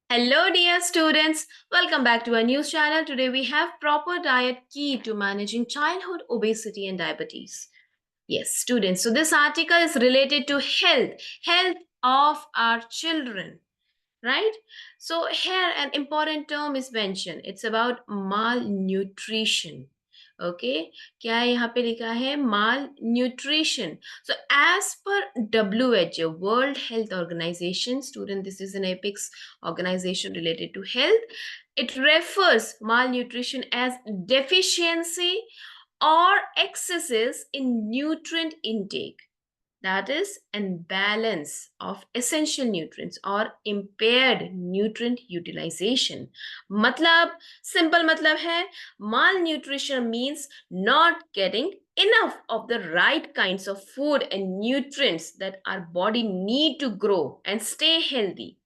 Hello, dear students. Welcome back to our news channel. Today we have proper diet key to managing childhood obesity and diabetes. Yes, students. So this article is related to health of our children, right? So here an important term is mentioned. It's about malnutrition. Okay, क्या है यहाँ पे लिखा है malnutrition. So as per WHO, World Health Organization, student, this is an apex organization related to health. It refers malnutrition as deficiency or excesses in nutrient intake, that is imbalance of essential nutrients or impaired nutrient utilization. मतलब simple मतलब है malnutrition means not getting enough of the right kinds of food and nutrients that our body need to grow and stay healthy.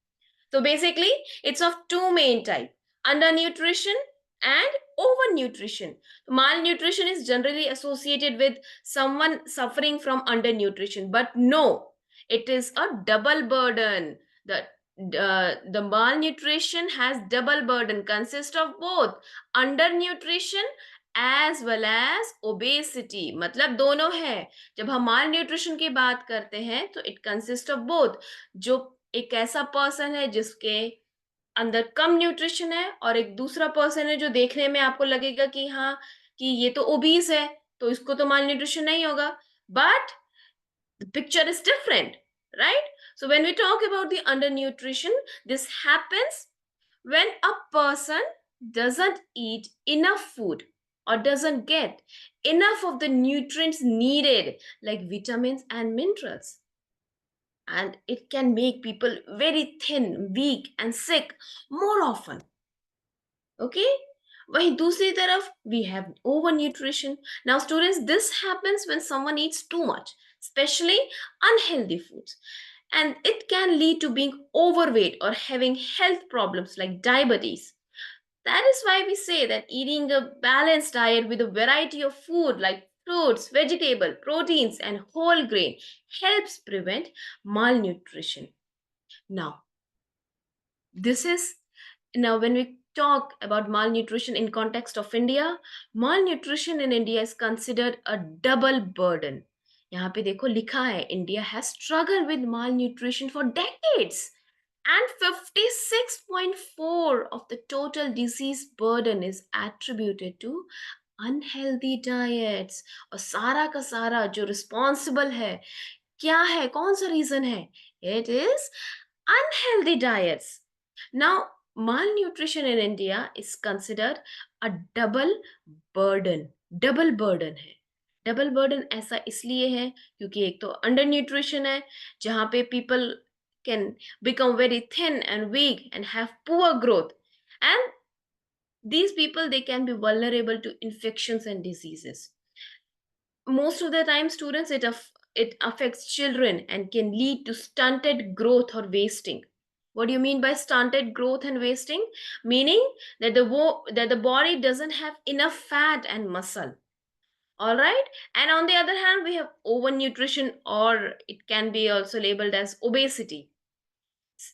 So basically, it's of two main type: undernutrition and overnutrition. Malnutrition is generally associated with someone suffering from undernutrition, but no, it is a double burden. The malnutrition has double burden, consists of both undernutrition as well as obesity. मतलब दोनों है. जब हम malnutrition की बात करते हैं तो it consists of both. जो एक ऐसा पर्सन है जिसके अंदर कम न्यूट्रिशन है और एक दूसरा पर्सन है जो देखने में आपको लगेगा कि हाँ, कि ये तो ओबीस है, तो इसको तो माल न्यूट्रिशन नहीं होगा, but the picture is different, right? So when we talk about the undernutrition, this happens when a person doesn't eat enough food or doesn't get enough of the nutrients needed, like vitamins and minerals, and it can make people very thin, weak and sick more often. Okay, वहीं दूसरी तरफ we have overnutrition. Now students, this happens when someone eats too much, especially unhealthy foods, and it can lead to being overweight or having health problems like diabetes. That is why we say that eating a balanced diet with a variety of food like fruits, vegetable, proteins, and whole grain helps prevent malnutrition. Now, this is now when we talk about malnutrition in context of India, malnutrition in India is considered a double burden. यहाँ पे देखो लिखा है India has struggled with malnutrition for decades, and 56.4 of the total disease burden is attributed to unhealthy diets. और सारा का सारा जो responsible है, क्या है, कौन सा रीजन है? It is unhealthy diets. Now, malnutrition in India is considered a double burden. Double burden है. डबल बर्डन ऐसा इसलिए है क्योंकि एक तो अंडर न्यूट्रिशन है, जहां पे people can become very thin and weak and have poor growth, and these people, they can be vulnerable to infections and diseases. Most of the time, students, it affects children and can lead to stunted growth or wasting. What do you mean by stunted growth and wasting? Meaning that the body doesn't have enough fat and muscle. All right, and on the other hand, we have overnutrition, or it can be also labeled as obesity.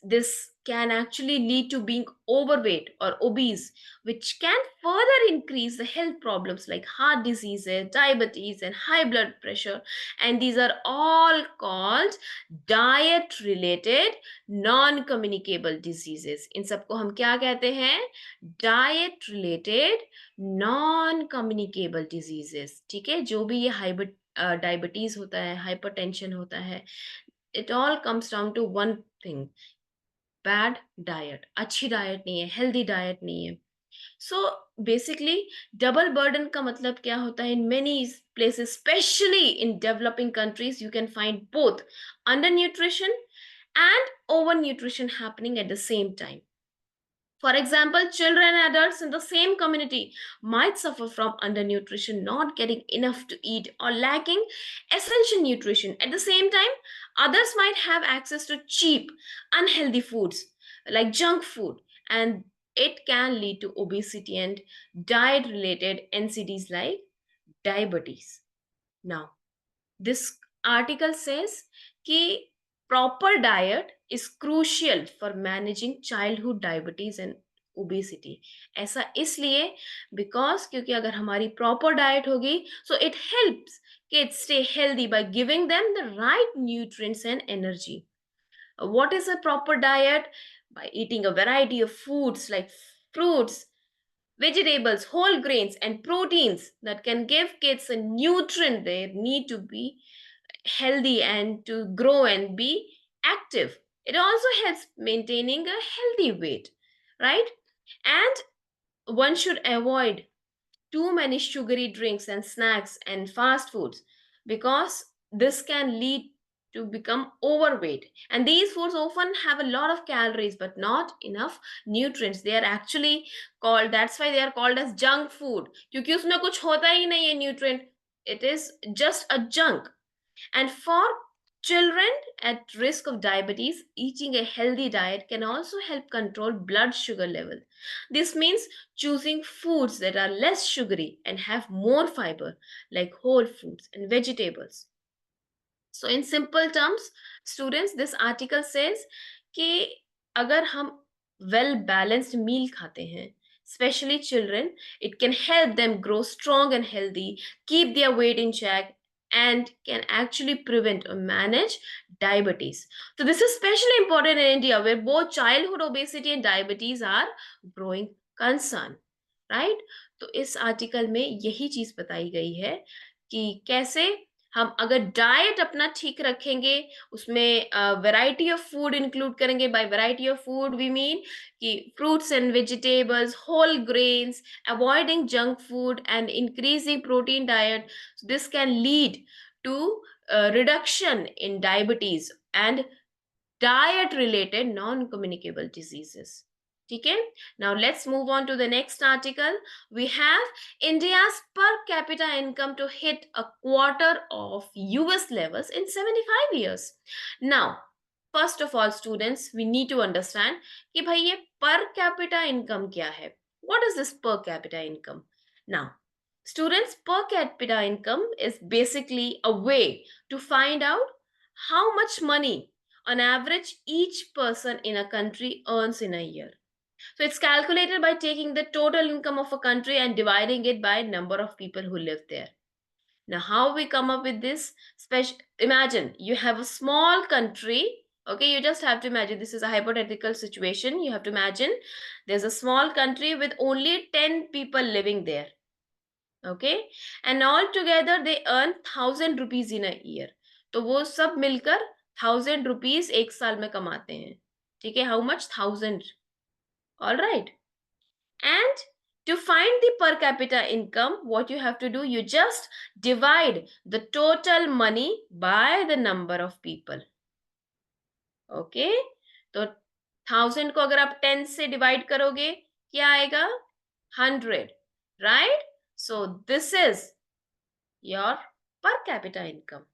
This can actually lead to being overweight or obese, which can further increase the health problems like heart diseases, diabetes, and high blood pressure. And these are all called diet related non communicable diseases. इन सबको हम क्या कहते हैं? Diet related non communicable diseases. ठीक है, जो भी ये डायबिटीज होता है, हाइपरटेंशन होता है, it all comes down to one thing: bad diet. अच्छी डाइट नहीं है, हेल्दी डाइट नहीं है. सो बेसिकली डबल बर्डन का मतलब क्या होता है? In many places, specially in developing countries, you can find both under nutrition and overnutrition happening at the same time. For example, children and adults in the same community might suffer from undernutrition, not getting enough to eat or lacking essential nutrition. At the same time, others might have access to cheap, unhealthy foods like junk food, and it can lead to obesity and diet related NCDs like diabetes. Now, this article says कि proper diet is crucial for managing childhood diabetes and obesity. ऐसा इसलिए because क्योंकि अगर हमारी proper diet होगी, so it helps kids stay healthy by giving them the right nutrients and energy. What is a proper diet? By eating a variety of foods like fruits, vegetables, whole grains, and proteins that can give kids a nutrient they need to be healthy and to grow and be active. It also helps maintaining a healthy weight, right? And one should avoid too many sugary drinks and snacks and fast foods because this can lead to become overweight, and these foods often have a lot of calories but not enough nutrients. They are actually called, that's why they are called as junk food, क्योंकि उसमें कुछ होता ही नहीं है nutrient. It is just a junk. And for children at risk of diabetes, eating a healthy diet can also help control blood sugar level. This means choosing foods that are less sugary and have more fiber, like whole fruits and vegetables. So, in simple terms, students, this article says कि अगर हम well balanced meal खाते हैं, especially children, it can help them grow strong and healthy, keep their weight in check, and can actually prevent or manage diabetes. So, this is especially important in India, where both childhood obesity and diabetes are growing concern, right? तो इस article में यही चीज बताई गई है कि कैसे हम अगर डाइट अपना ठीक रखेंगे, उसमें वैरायटी ऑफ फूड इंक्लूड करेंगे। By variety of food we mean कि fruits and vegetables, whole grains, avoiding junk food and increasing protein diet, this can lead to reduction in diabetes and diet related non communicable diseases. Okay, now let's move on to the next article. We have India's per capita income to hit a quarter of US levels in 75 years. Now, first of all, students, we need to understand कि भाई ये per capita income क्या है? What is this per capita income? Now, students, per capita income is basically a way to find out how much money on average each person in a country earns in a year. So it's calculated by taking the total income of a country and dividing it by number of people who live there. Now, how we come up with this? Imagine you have a small country. Okay, you just have to imagine this is a hypothetical situation. You have to imagine there's a small country with only 10 people living there. Okay, and all together they earn 1,000 rupees in a year. तो वो सब मिलकर 1,000 rupees एक साल में कमाते हैं. ठीक है, how much? 1,000. All right. And to find the per capita income, what you have to do, you just divide the total money by the number of people. Okay, तो 1,000 को अगर आप 10 से डिवाइड करोगे क्या आएगा? 100, right? So this is your per capita income.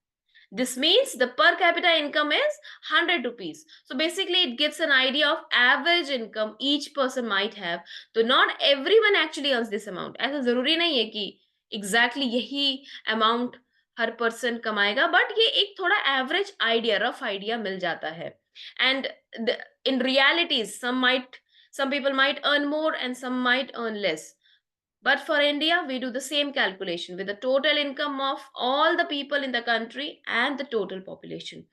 This means the per capita income is 100 rupees. So basically it gives an idea of average income each person might have. So not everyone actually earns this amount. ऐसा जरूरी नहीं है कि exactly यही amount हर person कमाएगा, but ये एक थोड़ा average idea, rough idea मिल जाता है. And in realities, some people might earn more and some might earn less. But for India, we do the same calculation with the total income of all the people in the country and the total population.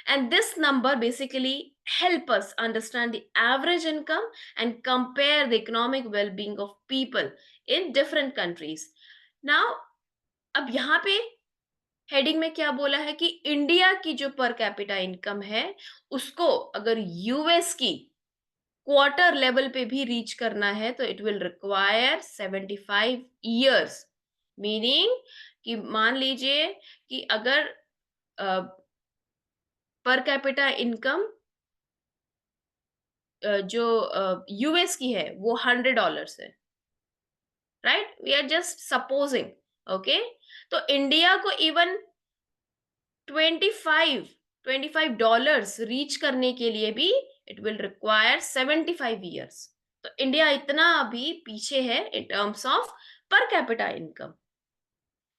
And this number basically help us understand the average income and compare the economic well-being of people in different countries. Now, अब यहाँ पे heading में क्या बोला है कि India की जो पर कैपिटा इनकम है उसको अगर यूएस की क्वार्टर लेवल पे भी रीच करना है तो it will require 75 years, meaning कि मान लीजिए कि अगर पर कैपिटा इनकम जो यूएस की है वो $100 है, right? We are just supposing. Okay, तो इंडिया को इवन 25 रीच करने के लिए भी इट विल रिक्वायर 75 ईयर्स. तो इंडिया इतना अभी पीछे है in terms of per capita income.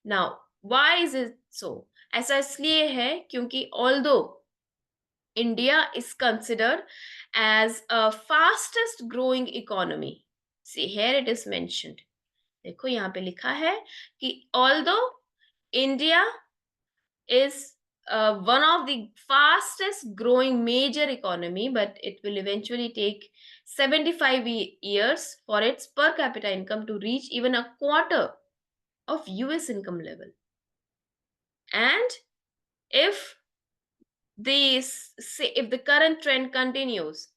Now why is it so? ऐसा इसलिए है क्योंकि although India is considered as a fastest growing economy. See, here it is mentioned. देखो यहाँ पे लिखा है कि although India is one of the fastest growing major economy, but it will eventually take 75 years for its per capita income to reach even a quarter of US income level. And if if the current trend continues,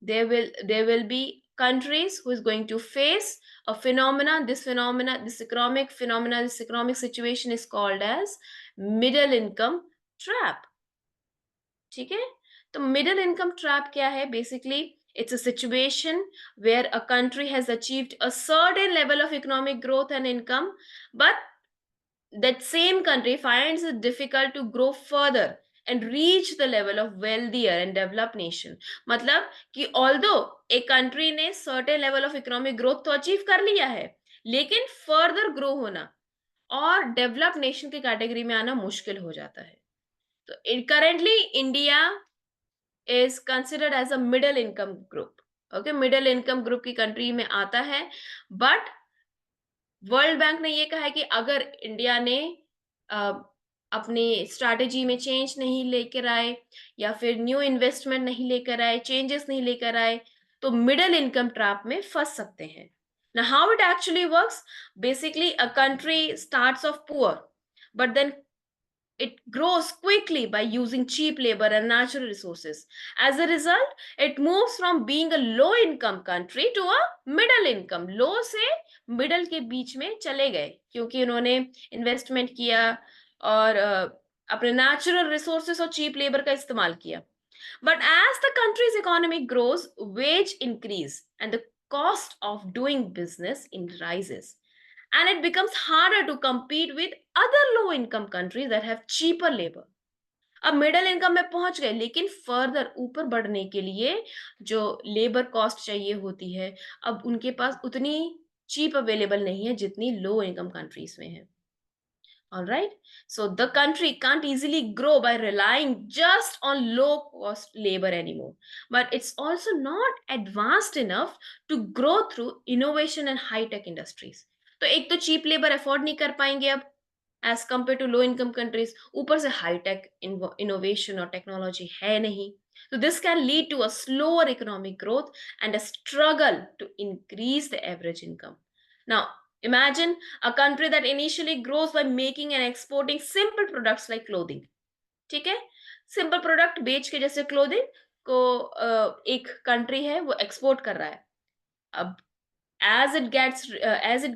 there will be countries who is going to face a this economic situation is called as middle income trap. ठीक है, तो middle income trap क्या है? Basically it's a situation where a country has achieved a certain level of economic growth and income, but that same country finds it difficult to grow further and reach the level of wealthier and developed nation. मतलब कि although एक country ने certain level of economic growth तो achieve कर लिया है, लेकिन further grow होना और developed nation की कैटेगरी में आना मुश्किल हो जाता है. तो currently India is considered as a middle income group. Okay, middle income group की कंट्री में आता है, बट वर्ल्ड बैंक ने ये कहा है कि अगर इंडिया ने अ, अपनी स्ट्रैटेजी में चेंज नहीं लेकर आए या फिर न्यू इन्वेस्टमेंट नहीं लेकर आए, चेंजेस नहीं लेकर आए, तो मिडिल इनकम ट्रैप में फंस सकते हैं. ना how it actually works? Basically a country starts off poor, but then it grows quickly by using cheap labor and natural resources. As a result, it moves from being a low income country to a middle income. Low से middle के बीच में चले गए क्योंकि उन्होंने investment किया और अपने natural resources और cheap labor का इस्तेमाल किया. But as the country's economy grows, wage increase and the cost of doing business rises, and it becomes harder to compete with other low income countries that have cheaper labor. अब middle income में पहुंच गए, लेकिन further ऊपर बढ़ने के लिए जो लेबर कॉस्ट चाहिए होती है, अब उनके पास उतनी चीप अवेलेबल नहीं है जितनी लो इनकम कंट्रीज में है. All right. So the country can't easily grow by relying just on low cost labor anymore. But it's also not advanced enough to grow through innovation and high tech industries. तो एक तो cheap labour afford नहीं कर पाएंगे अब as compare to low income countries, ऊपर से high tech innovation और टेक्नोलॉजी है नहीं. So this can lead to a slower economic growth and a struggle to increase the average income. Now, imagine a country that initially grows by making and exporting simple products like clothing. ठीक है, simple product बेच के जैसे clothing को एक country है वो export कर रहा है. अब as it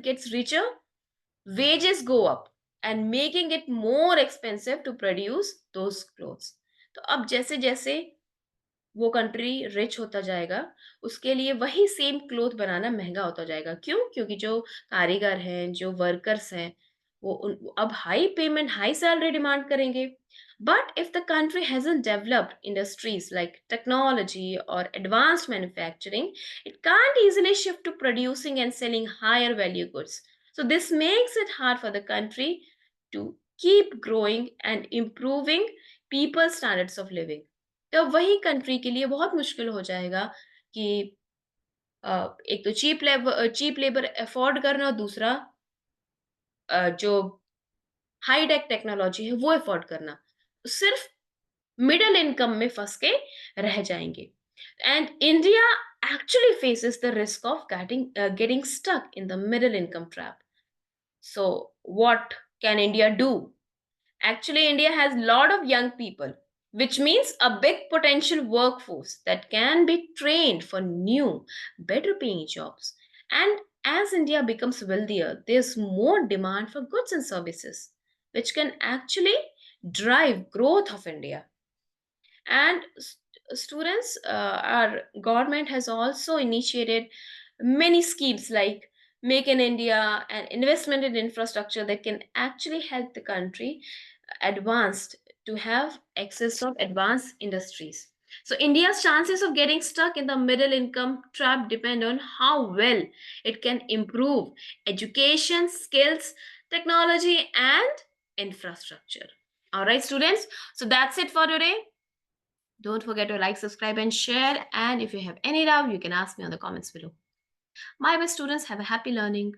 gets richer, wages go up and making it more expensive to produce those clothes. तो अब जैसे जैसे वो कंट्री रिच होता जाएगा, उसके लिए वही सेम क्लॉथ बनाना महँगा होता जाएगा. क्यों? क्योंकि जो कारीगर हैं, जो वर्कर्स हैं, वो अब high payment, high salary demand करेंगे. But if the country hasn't developed industries like technology और advanced manufacturing, it can't easily shift to producing and selling higher value goods. So this makes it hard for the country to keep growing and improving people's standards of living. तो वही country के लिए बहुत मुश्किल हो जाएगा कि एक तो चीप लेबर अफोर्ड करना और दूसरा जो हाई टेक टेक्नोलॉजी है वो अफोर्ड करना. सिर्फ मिडिल इनकम में फंस के रह जाएंगे. And India actually faces the risk of getting stuck in the middle income trap. So what can India do? Actually, India has a lot of young people, which means a big potential workforce that can be trained for new, better paying jobs. And as India becomes wealthier, there's more demand for goods and services, which can actually drive growth of India. And students, our government has also initiated many schemes like Make in India and investment in infrastructure that can actually help the country advanced to have access of advanced industries. So India's chances of getting stuck in the middle income trap depend on how well it can improve education, skills, technology, and infrastructure. All right, students. So that's it for today. Don't forget to like, subscribe, and share. And if you have any doubt, you can ask me on the comments below. My best students, have a happy learning.